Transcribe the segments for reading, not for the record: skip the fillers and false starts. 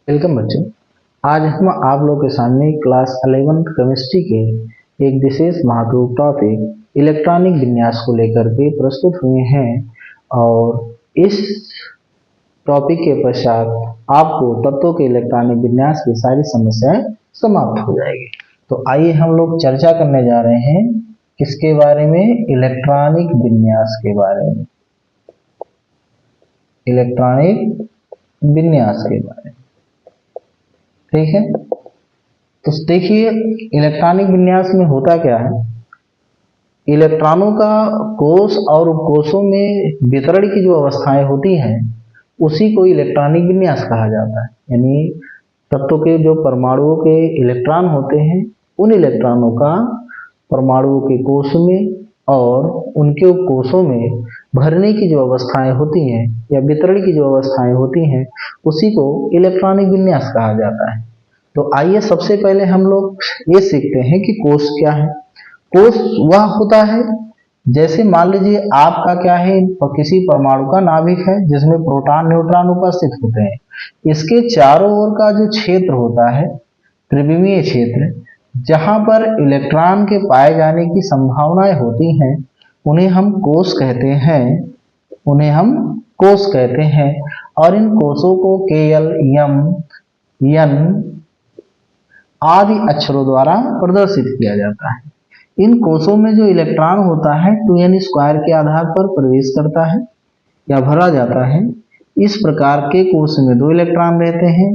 Welcome बच्चों। आज हम आप लोग के सामने क्लास 11th केमिस्ट्री के एक विशेष महत्वपूर्ण टॉपिक इलेक्ट्रॉनिक विन्यास को लेकर के प्रस्तुत हुए हैं और इस टॉपिक के पश्चात आपको तत्वों के इलेक्ट्रॉनिक विन्यास की सारी समस्याएं समाप्त हो जाएगी। तो आइए हम लोग चर्चा करने जा रहे हैं किसके बारे में? इलेक्ट्रॉनिक विन्यास के बारे में। इलेक्ट्रॉनिक विन्यास के बारे में, ठीक है। तो देखिए इलेक्ट्रॉनिक विन्यास में होता क्या है, इलेक्ट्रॉनों का कोष और कोषों में वितरण की जो अवस्थाएं होती हैं उसी को इलेक्ट्रॉनिक विन्यास कहा जाता है। यानी तत्व के जो परमाणुओं के इलेक्ट्रॉन होते हैं उन इलेक्ट्रॉनों का परमाणुओं के कोष में और उनके कोषों में भरने की जो अवस्थाएं होती हैं या वितरण की जो अवस्थाएं होती हैं उसी को इलेक्ट्रॉनिक विन्यास कहा जाता है। तो आइए सबसे पहले हम लोग ये सीखते हैं कि कोष क्या है। कोष वह होता है, जैसे मान लीजिए आपका क्या है, किसी परमाणु का नाभिक है जिसमें प्रोटॉन न्यूट्रॉन उपस्थित होते हैं। इसके चारों ओर का जो क्षेत्र होता है, त्रिविमीय क्षेत्र, जहां पर इलेक्ट्रॉन के पाए जाने की संभावनाएं होती हैं, उन्हें हम कोष कहते हैं। उन्हें हम कोष कहते हैं और इन कोषों को KL, M, N आदि अक्षरों द्वारा प्रदर्शित किया जाता है। इन कोषों में जो इलेक्ट्रॉन होता है 2n² के आधार पर प्रवेश करता है या भरा जाता है। इस प्रकार के कोष में 2 इलेक्ट्रॉन रहते हैं।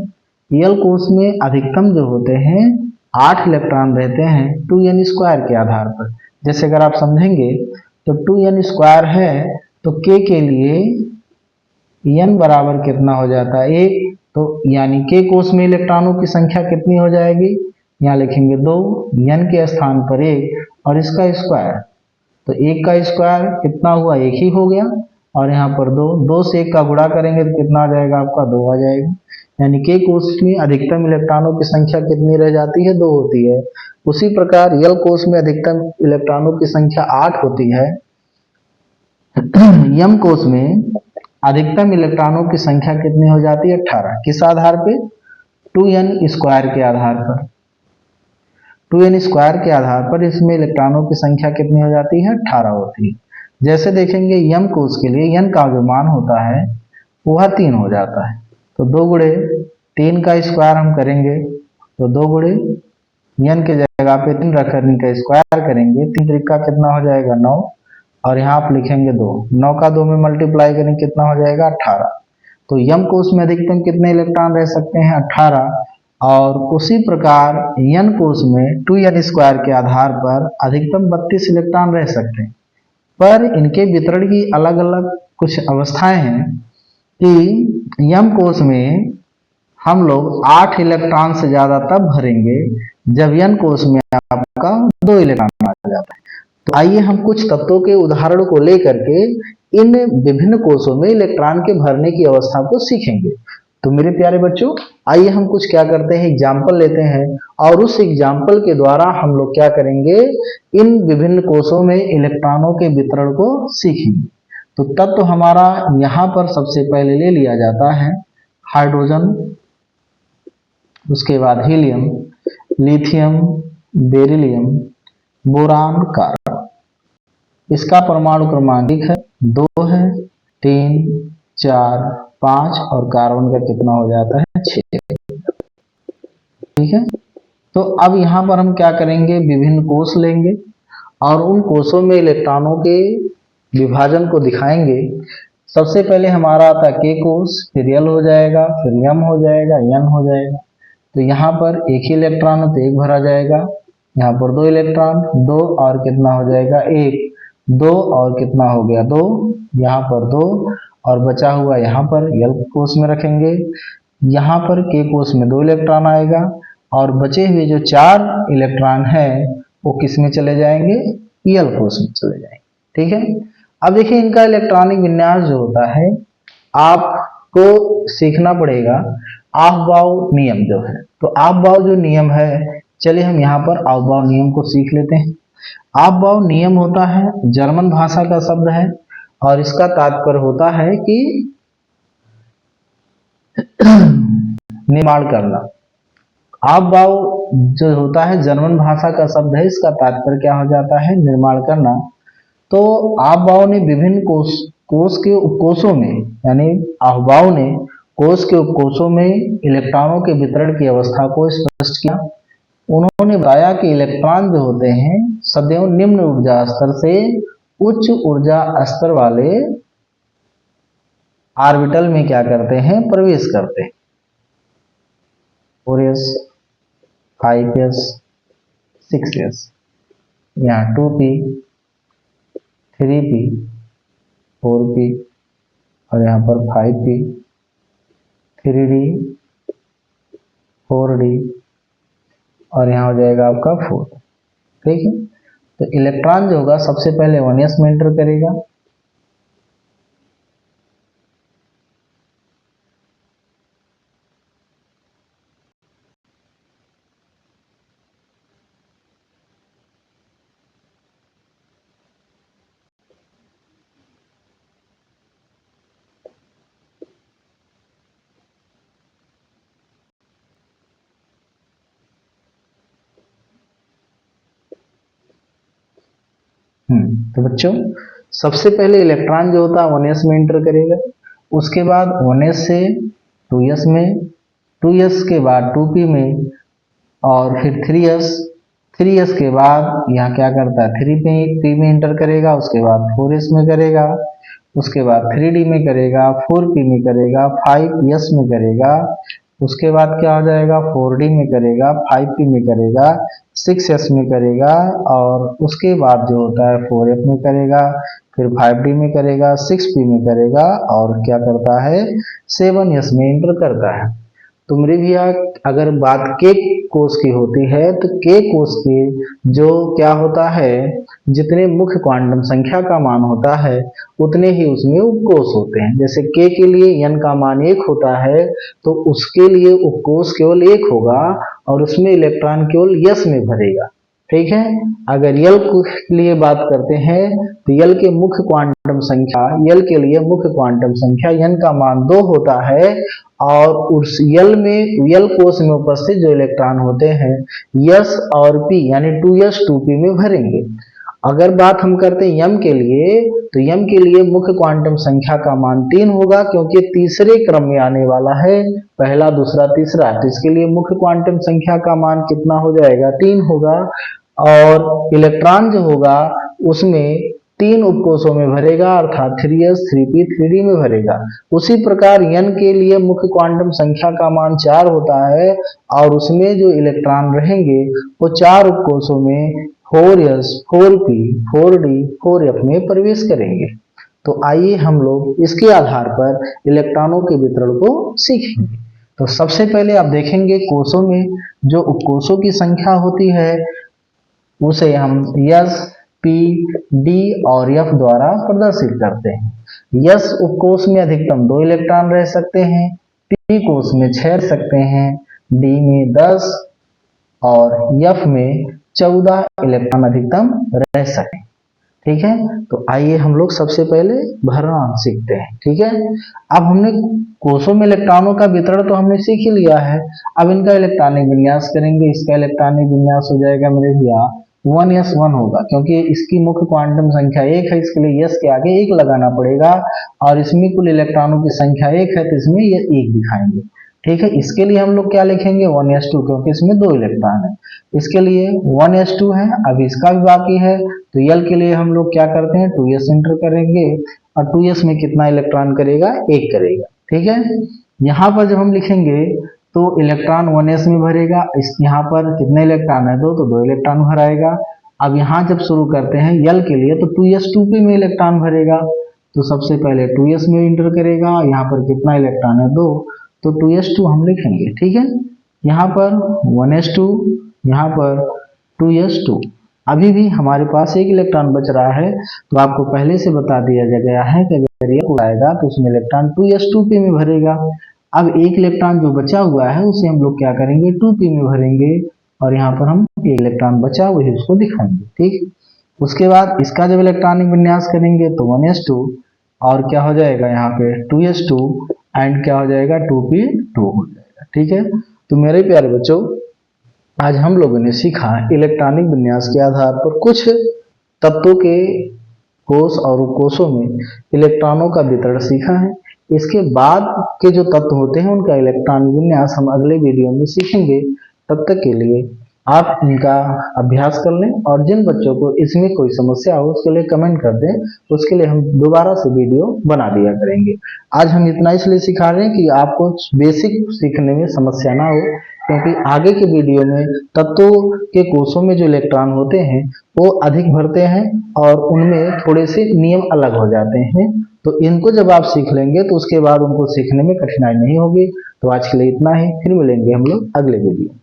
L कोष में अधिकतम जो होते हैं 8 इलेक्ट्रॉन रहते हैं 2n² के आधार पर। जैसे अगर आप समझेंगे तो 2n² है तो K के लिए n बराबर कितना हो जाता है 1, तो यानी K कोष में इलेक्ट्रॉनों की संख्या कितनी हो जाएगी, यहाँ लिखेंगे 2, n के स्थान पर 1 और इसका स्क्वायर, तो 1 का स्क्वायर कितना हुआ 1 ही हो गया और यहाँ पर 2 से 1 का गुणा करेंगे तो कितना आ जाएगा आपका 2 आ जाएगा। यानी K कोष में अधिकतम इलेक्ट्रॉनों की संख्या कितनी रह जाती है 2 होती है। उसी प्रकार L कोष में अधिकतम इलेक्ट्रॉनों की संख्या 8 होती है। M कोष में अधिकतम इलेक्ट्रॉनों की संख्या कितनी हो जाती है 18। किस आधार पे? 2n² के आधार पर। 2n² के आधार पर इसमें इलेक्ट्रॉनों की संख्या कितनी हो जाती है 18 होती है। जैसे देखेंगे M कोष के लिए n का जो मान होता है वह 3 हो जाता है, तो 2 गुणे 3 का स्क्वायर हम करेंगे तो 2 गुणे n के जगह पे 3 रखकर इनका स्क्वायर करेंगे, 3 त्रिका कितना हो जाएगा 9 और यहाँ आप लिखेंगे 2, 9 का 2 में मल्टीप्लाई करेंगे कितना हो जाएगा 18। तो M कोष में अधिकतम कितने इलेक्ट्रॉन रह सकते हैं 18 और उसी प्रकार N कोष में 2n² के आधार पर अधिकतम 32 इलेक्ट्रॉन रह सकते हैं। पर इनके वितरण की अलग अलग कुछ अवस्थाएं हैं कि M कोष में हम लोग 8 इलेक्ट्रॉन से ज्यादा तब भरेंगे जब N कोष में आपका 2 इलेक्ट्रॉन आ जाता है। तो आइए हम कुछ तत्वों के उदाहरण को लेकर के इन विभिन्न कोषों में इलेक्ट्रॉन के भरने की अवस्था को सीखेंगे। तो मेरे प्यारे बच्चों, आइए हम कुछ क्या करते हैं, एग्जाम्पल लेते हैं और उस एग्जाम्पल के द्वारा हम लोग क्या करेंगे, इन विभिन्न कोषों में इलेक्ट्रॉनों के वितरण को सीखेंगे। तो तत्व हमारा यहाँ पर सबसे पहले ले लिया जाता है हाइड्रोजन, उसके बाद helium, lithium, beryllium, boron, carbon. इसका परमाणु क्रमांक है 2 है, 3, 4, 5 और कार्बन का कितना हो जाता है 6। ठीक है। तो अब यहाँ पर हम क्या करेंगे, विभिन्न कोष लेंगे और उन कोषों में इलेक्ट्रॉनों के विभाजन को दिखाएंगे। सबसे पहले हमारा आता है K कोष, फिर L हो जाएगा, फिर M हो जाएगा, N हो जाएगा। तो यहाँ पर एक ही इलेक्ट्रॉन तो 1 भरा जाएगा, यहाँ पर 2 इलेक्ट्रॉन 2 और कितना हो जाएगा 1, 2 और कितना हो गया 2, यहाँ पर 2 और बचा हुआ यहाँ पर L कोष में रखेंगे। यहाँ पर K कोष में 2 इलेक्ट्रॉन आएगा और बचे हुए जो 4 इलेक्ट्रॉन है वो किस में चले जाएंगे, L कोष में चले जाएंगे। ठीक है। अब देखिए इनका इलेक्ट्रॉनिक विन्यास जो होता है आपको सीखना पड़ेगा ऑफ-बाउ नियम जो है। तो ऑफ-बाउ जो नियम है, चलिए हम यहाँ पर ऑफ-बाउ नियम को सीख लेते हैं। ऑफ-बाउ नियम होता है, जर्मन भाषा का शब्द है और इसका तात्पर्य होता है कि निर्माण करना। आबभाव जो होता है जर्मन भाषा का शब्द है, इसका तात्पर्य क्या हो जाता है, निर्माण करना। तो आबभाव ने विभिन्न कोश के उपकोषों में, यानी आबभाव ने कोश के उपकोषों में इलेक्ट्रॉनों के वितरण की अवस्था को स्पष्ट किया। उन्होंने बताया कि इलेक्ट्रॉन जो होते हैं सदैव निम्न ऊर्जा स्तर से उच्च ऊर्जा स्तर वाले ऑर्बिटल में क्या करते हैं, प्रवेश करते हैं। 4s 5s 6s, यहाँ 2p 3p 4p और यहाँ पर 5p 3d 4d और यहाँ हो जाएगा आपका 4। ठीक है, तो इलेक्ट्रॉन जो होगा सबसे पहले 1s में एंटर करेगा, तो बच्चों सबसे पहले इलेक्ट्रॉन जो होता है 1s में एंटर करेगा, उसके बाद 1s से 2s में, 2s के बाद 2p में और फिर 3s के बाद यहाँ क्या करता है 3p में एंटर करेगा, उसके बाद 4s में करेगा, उसके बाद 3d में करेगा, 4p में करेगा, 5s में करेगा, उसके बाद क्या हो जाएगा 4d में करेगा, 5p में करेगा, 6s में करेगा और उसके बाद जो होता है 4f में करेगा, फिर 5d में करेगा, 6p में करेगा और क्या करता है 7s में एंटर करता है। तो मेरे भैया अगर बात के कोष की होती है तो के कोष के जो क्या होता है, जितने मुख्य क्वांटम संख्या का मान होता है उतने ही उसमें उपकोष होते हैं। जैसे के लिए n का मान 1 होता है तो उसके लिए उपकोष केवल 1 होगा और उसमें इलेक्ट्रॉन केवल s में भरेगा। ठीक है, अगर यल के लिए बात करते हैं तो यल के मुख्य क्वांटम संख्या, यल के लिए मुख्य क्वांटम संख्या n का मान 2 होता है और उस यल में, यल कोष में उपस्थित जो इलेक्ट्रॉन होते हैं s और p यानी 2s 2p में भरेंगे। अगर बात हम करते हैं यम के लिए तो यम के लिए मुख्य क्वांटम संख्या का मान 3 होगा क्योंकि तीसरे क्रम में आने वाला है, पहला दूसरा तीसरा, तो इसके लिए मुख्य क्वांटम संख्या का मान कितना हो जाएगा 3 होगा और इलेक्ट्रॉन जो होगा उसमें 3 उपकोषों में भरेगा अर्थात 3s 3p 3d में भरेगा। उसी प्रकार n के लिए मुख्य क्वांटम संख्या का मान 4 होता है और उसमें जो इलेक्ट्रॉन रहेंगे वो 4 उपकोषों में 4s 4p 4d 4f में प्रवेश करेंगे। तो आइए हम लोग इसके आधार पर इलेक्ट्रॉनों के वितरण को सीखेंगे। तो सबसे पहले आप देखेंगे कोषों में जो उपकोषों की संख्या होती है उसे हम s p d और f द्वारा प्रदर्शित करते हैं। s उपकोष में अधिकतम 2 इलेक्ट्रॉन रह सकते हैं, p कोष में 6 रह सकते हैं, d में 10 और f में 14 इलेक्ट्रॉन अधिकतम रह सकते हैं। ठीक है, तो आइए हम लोग सबसे पहले भरना सीखते हैं। ठीक है, अब हमने कोषों में इलेक्ट्रॉनों का वितरण तो हमने सीख ही लिया है, अब इनका इलेक्ट्रॉनिक विन्यास करेंगे। इसका इलेक्ट्रॉनिक विन्यास हो जाएगा मेरे भैया 1s1 होगा क्योंकि इसकी मुख्य क्वांटम संख्या 1 है, इसके लिए s के आगे 1 लगाना पड़ेगा और इसमें कुल इलेक्ट्रॉनों की संख्या 1 है तो इसमें ये 1 दिखाएंगे। ठीक है, इसके लिए हम लोग क्या लिखेंगे 1s2 क्योंकि इसमें 2 इलेक्ट्रॉन है, इसके लिए 1s2 है। अब इसका भी बाकी है तो यल के लिए हम लोग क्या करते हैं 2s एंटर करेंगे और 2s में कितना इलेक्ट्रॉन करेगा 1 करेगा। ठीक है, यहाँ पर जब हम लिखेंगे तो इलेक्ट्रॉन 1s में भरेगा, इस यहाँ पर कितने इलेक्ट्रॉन है 2 तो 2 इलेक्ट्रॉन भराएगा। अब यहाँ जब शुरू करते हैं यल के लिए तो 2s 2p में इलेक्ट्रॉन भरेगा तो सबसे पहले 2s में एंटर करेगा, यहाँ पर कितना इलेक्ट्रॉन है 2 तो 2s2 हम लिखेंगे। ठीक है, यहाँ पर 1s2, यहाँ पर 2s2। अभी भी हमारे पास 1 इलेक्ट्रॉन बच रहा है तो आपको पहले से बता दिया गया है कि अगर ये आएगा तो उसमें इलेक्ट्रॉन 2s 2p में भरेगा। अब 1 इलेक्ट्रॉन जो बचा हुआ है उसे हम लोग क्या करेंगे 2p में भरेंगे और यहाँ पर हम 1 इलेक्ट्रॉन बचा वही उसको दिखाएंगे। ठीक, उसके बाद इसका जब इलेक्ट्रॉनिक विन्यास करेंगे तो 1s2 और क्या हो जाएगा यहाँ पे 2s2 एंड क्या हो जाएगा 2p2 हो जाएगा। ठीक है, तो मेरे प्यारे बच्चों, आज हम लोगों ने सीखा इलेक्ट्रॉनिक विन्यास के आधार पर कुछ तत्वों के कोष और उपकोषों में इलेक्ट्रॉनों का वितरण सीखा है। इसके बाद के जो तत्व होते हैं उनका इलेक्ट्रॉनिक विन्यास हम अगले वीडियो में सीखेंगे। तब तक के लिए आप इनका अभ्यास कर लें, और जिन बच्चों को इसमें कोई समस्या हो उसके लिए कमेंट कर दें, उसके लिए हम दोबारा से वीडियो बना दिया करेंगे। आज हम इतना इसलिए सिखा रहे हैं कि आपको बेसिक सीखने में समस्या ना हो, क्योंकि आगे के वीडियो में तत्वों के कोषों में जो इलेक्ट्रॉन होते हैं वो अधिक भरते हैं और उनमें थोड़े से नियम अलग हो जाते हैं। तो इनको जब आप सीख लेंगे तो उसके बाद उनको सीखने में कठिनाई नहीं होगी। तो आज के लिए इतना ही, फिर मिलेंगे हम लोग अगले वीडियो।